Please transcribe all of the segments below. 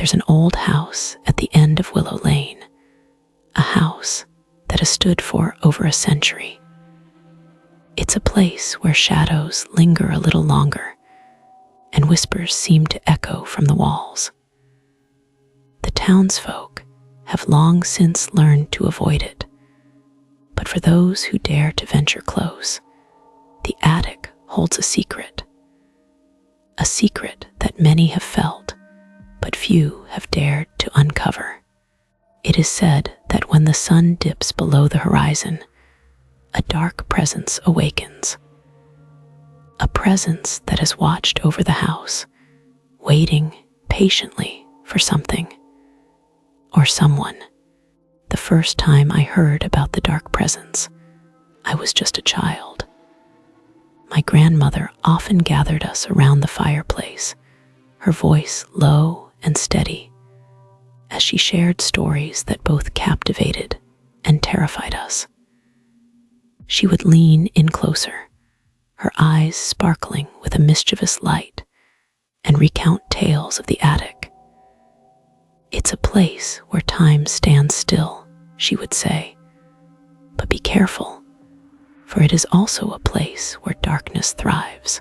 there's an old house at the end of Willow Lane, a house that has stood for over a century. It's a place where shadows linger a little longer and whispers seem to echo from the walls. The townsfolk have long since learned to avoid it, but for those who dare to venture close, the attic holds a secret that many have felt, but few have dared to uncover. It is said that when the sun dips below the horizon, a dark presence awakens. A presence that has watched over the house, waiting patiently for something or someone. The first time I heard about the dark presence, I was just a child. My grandmother often gathered us around the fireplace, her voice low and steady, as she shared stories that both captivated and terrified us. She would lean in closer, her eyes sparkling with a mischievous light, and recount tales of the attic. "It's a place where time stands still," she would say, "but be careful, for it is also a place where darkness thrives."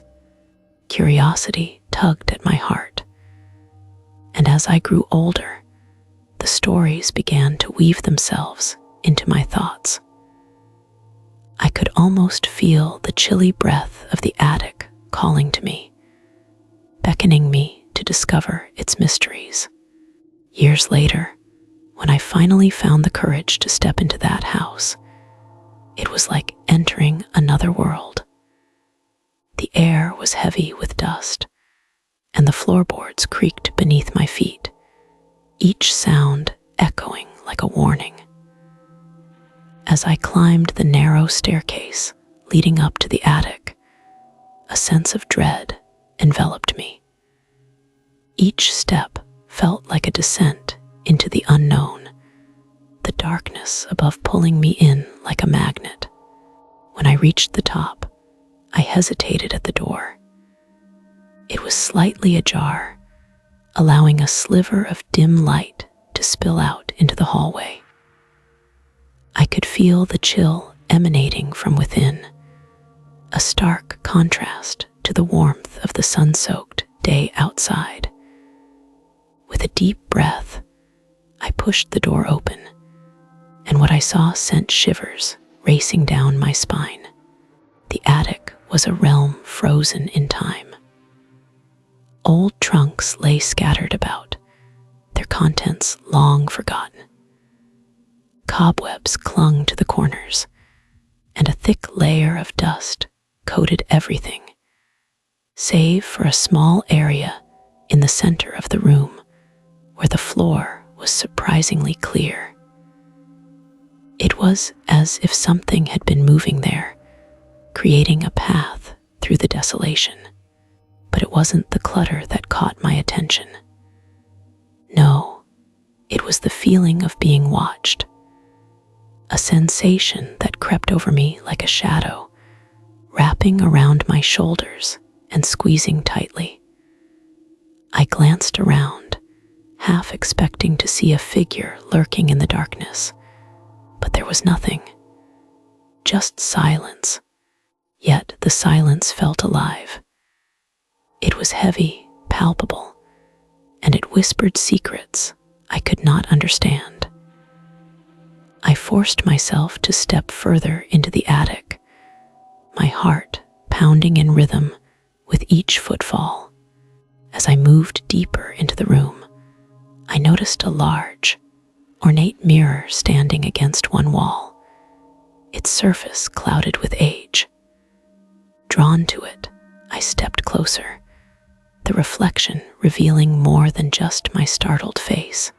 Curiosity tugged at my heart, and as I grew older, the stories began to weave themselves into my thoughts. I could almost feel the chilly breath of the attic calling to me, beckoning me to discover its mysteries. Years later, when I finally found the courage to step into that house, it was like entering another world. The air was heavy with dust, and the floorboards creaked beneath my feet, each sound echoing like a warning. As I climbed the narrow staircase leading up to the attic, a sense of dread enveloped me. Each step felt like a descent into the unknown, the darkness above pulling me in like a magnet. When I reached the top, I hesitated at the door. It was slightly ajar, allowing a sliver of dim light to spill out into the hallway. I could feel the chill emanating from within, a stark contrast to the warmth of the sun-soaked day outside. With a deep breath, I pushed the door open, and what I saw sent shivers racing down my spine. The attic was a realm frozen in time. Old trunks lay scattered about, their contents long forgotten. Cobwebs clung to the corners, and a thick layer of dust coated everything, save for a small area in the center of the room where the floor was surprisingly clear. It was as if something had been moving there, creating a path through the desolation. But it wasn't the clutter that caught my attention. No, it was the feeling of being watched, a sensation that crept over me like a shadow, wrapping around my shoulders and squeezing tightly. I glanced around, half expecting to see a figure lurking in the darkness, but there was nothing, just silence. Yet the silence felt alive. It was heavy, palpable, and it whispered secrets I could not understand. I forced myself to step further into the attic, my heart pounding in rhythm with each footfall. As I moved deeper into the room, I noticed a large, ornate mirror standing against one wall, its surface clouded with age. Drawn to it, I stepped closer, the reflection revealing more than just my startled face.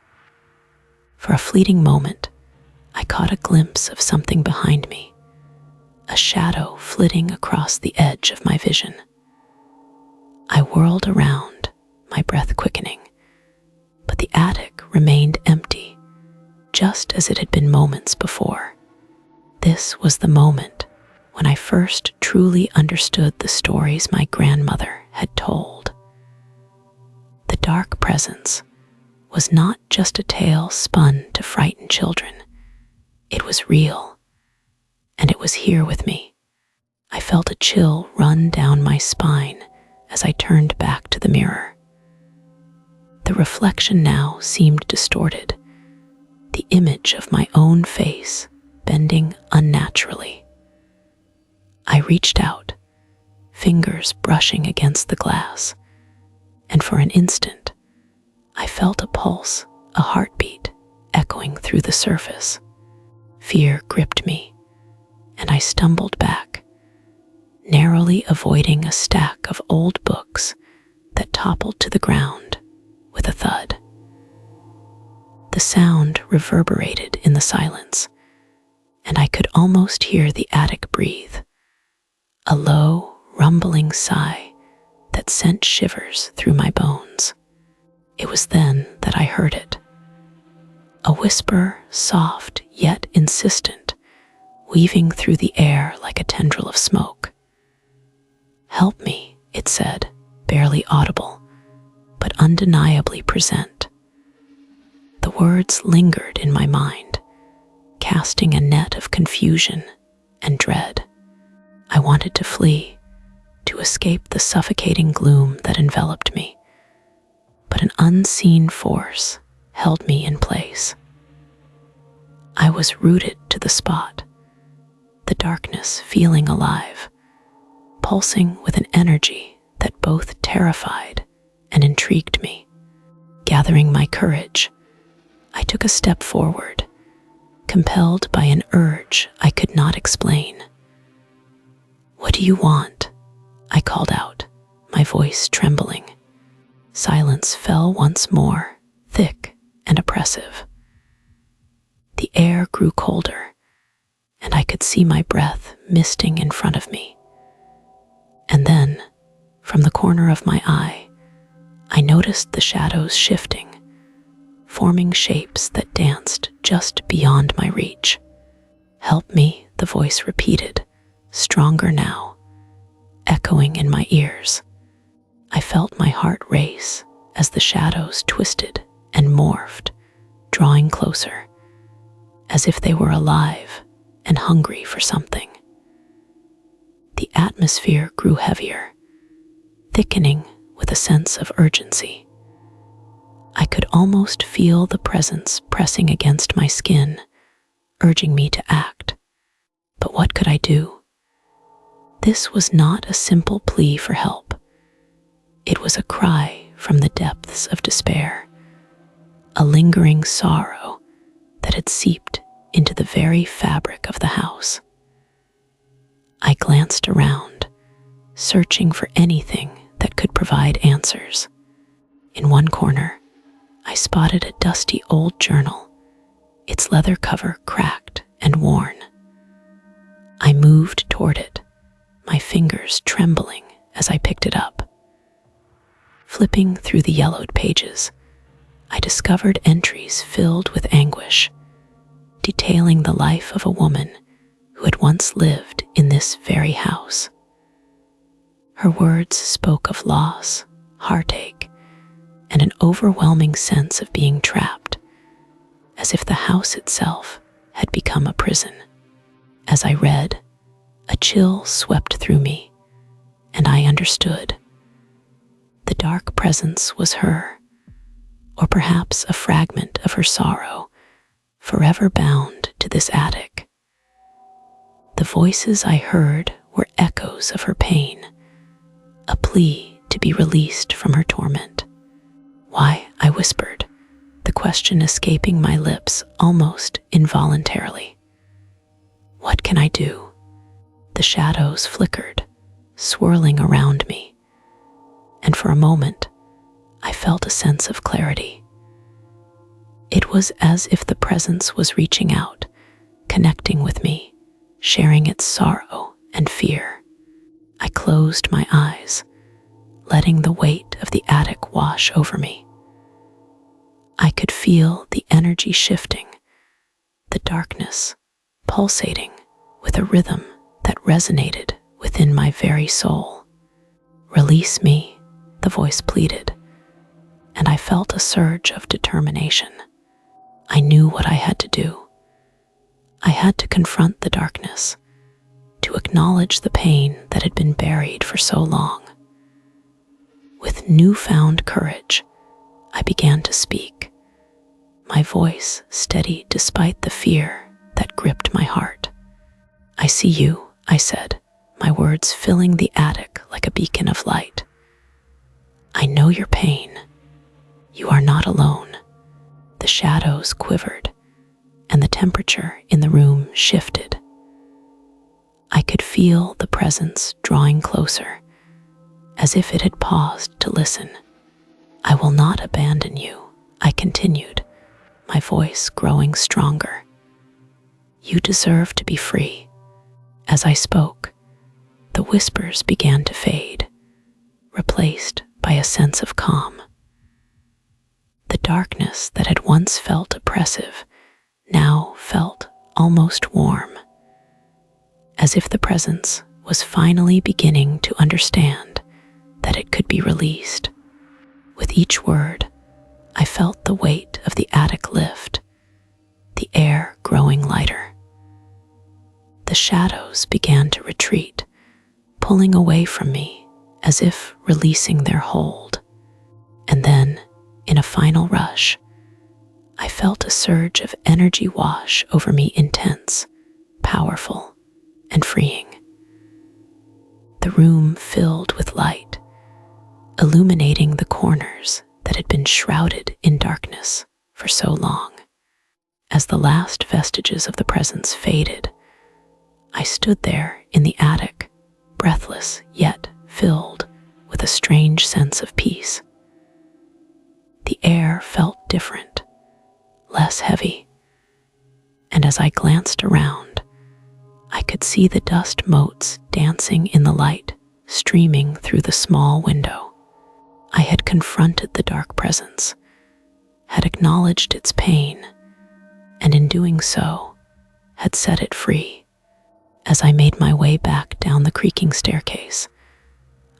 For a fleeting moment, I caught a glimpse of something behind me, a shadow flitting across the edge of my vision. I whirled around, my breath quickening, but the attic remained empty, just as it had been moments before. This was the moment when I first truly understood the stories my grandmother had told. The dark presence was not just a tale spun to frighten children. It was real, and it was here with me. I felt a chill run down my spine as I turned back to the mirror. The reflection now seemed distorted, the image of my own face bending unnaturally. I reached out, fingers brushing against the glass, and for an instant, I felt a pulse, a heartbeat, echoing through the surface. Fear gripped me, and I stumbled back, narrowly avoiding a stack of old books that toppled to the ground with a thud. The sound reverberated in the silence, and I could almost hear the attic breathe, a low, rumbling sigh that sent shivers through my bones. It was then that I heard it. A whisper, soft yet insistent, weaving through the air like a tendril of smoke. "Help me," it said, barely audible, but undeniably present. The words lingered in my mind, casting a net of confusion and dread. I wanted to flee, to escape the suffocating gloom that enveloped me, but an unseen force held me in place. I was rooted to the spot, the darkness feeling alive, pulsing with an energy that both terrified and intrigued me. Gathering my courage, I took a step forward, compelled by an urge I could not explain. "What do you want?" I called out, my voice trembling. Silence fell once more, thick and oppressive. The air grew colder, and I could see my breath misting in front of me. And then, from the corner of my eye, I noticed the shadows shifting, forming shapes that danced just beyond my reach. "Help me," the voice repeated, stronger now, echoing in my ears. I felt my heart race as the shadows twisted and morphed, drawing closer, as if they were alive and hungry for something. The atmosphere grew heavier, thickening with a sense of urgency. I could almost feel the presence pressing against my skin, urging me to act. But what could I do? This was not a simple plea for help. It was a cry from the depths of despair, a lingering sorrow that had seeped into the very fabric of the house. I glanced around, searching for anything that could provide answers. In one corner, I spotted a dusty old journal, its leather cover cracked and worn. I moved toward it, my fingers trembling as I picked it up. Flipping through the yellowed pages, I discovered entries filled with anguish, detailing the life of a woman who had once lived in this very house. Her words spoke of loss, heartache, and an overwhelming sense of being trapped, as if the house itself had become a prison. As I read, a chill swept through me, and I understood. The dark presence was her, or perhaps a fragment of her sorrow, forever bound to this attic. The voices I heard were echoes of her pain, a plea to be released from her torment. "Why?" I whispered, the question escaping my lips almost involuntarily. "What can I do?" The shadows flickered, swirling around me, and for a moment, I felt a sense of clarity. It was as if the presence was reaching out, connecting with me, sharing its sorrow and fear. I closed my eyes, letting the weight of the attic wash over me. I could feel the energy shifting, the darkness pulsating with a rhythm that resonated within my very soul. "Release me," the voice pleaded, and I felt a surge of determination. I knew what I had to do. I had to confront the darkness, to acknowledge the pain that had been buried for so long. With newfound courage, I began to speak, my voice steady despite the fear that gripped my heart. "I see you," I said, my words filling the attic like a beacon of light. "I know your pain. You are not alone." The shadows quivered, and the temperature in the room shifted. I could feel the presence drawing closer, as if it had paused to listen. "I will not abandon you," I continued, my voice growing stronger. "You deserve to be free." As I spoke, the whispers began to fade, replaced by a sense of calm. The darkness that had once felt oppressive now felt almost warm, as if the presence was finally beginning to understand that it could be released. With each word, I felt the weight of the attic lift, the air growing lighter. The shadows began to retreat, pulling away from me as if releasing their hold. And then, in a final rush, I felt a surge of energy wash over me, intense, powerful, and freeing. The room filled with light, illuminating the corners that had been shrouded in darkness for so long. As the last vestiges of the presence faded, I stood there in the attic, breathless yet filled with a strange sense of peace. The air felt different, less heavy, and as I glanced around, I could see the dust motes dancing in the light streaming through the small window. I had confronted the dark presence, had acknowledged its pain, and in doing so, had set it free. As I made my way back down the creaking staircase,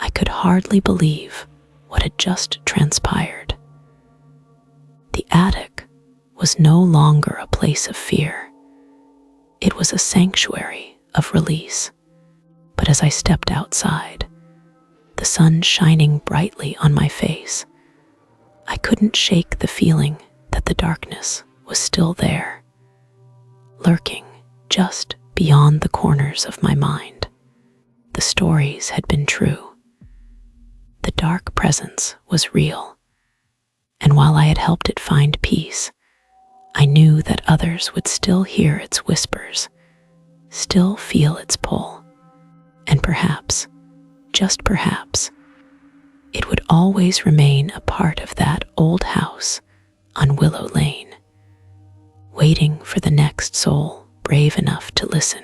I could hardly believe what had just transpired. The attic was no longer a place of fear. It was a sanctuary of release. But as I stepped outside, the sun shining brightly on my face, I couldn't shake the feeling that the darkness was still there, lurking just beyond the corners of my mind. The stories had been true. The dark presence was real, and while I had helped it find peace, I knew that others would still hear its whispers, still feel its pull, and perhaps, just perhaps, it would always remain a part of that old house on Willow Lane, waiting for the next soul brave enough to listen.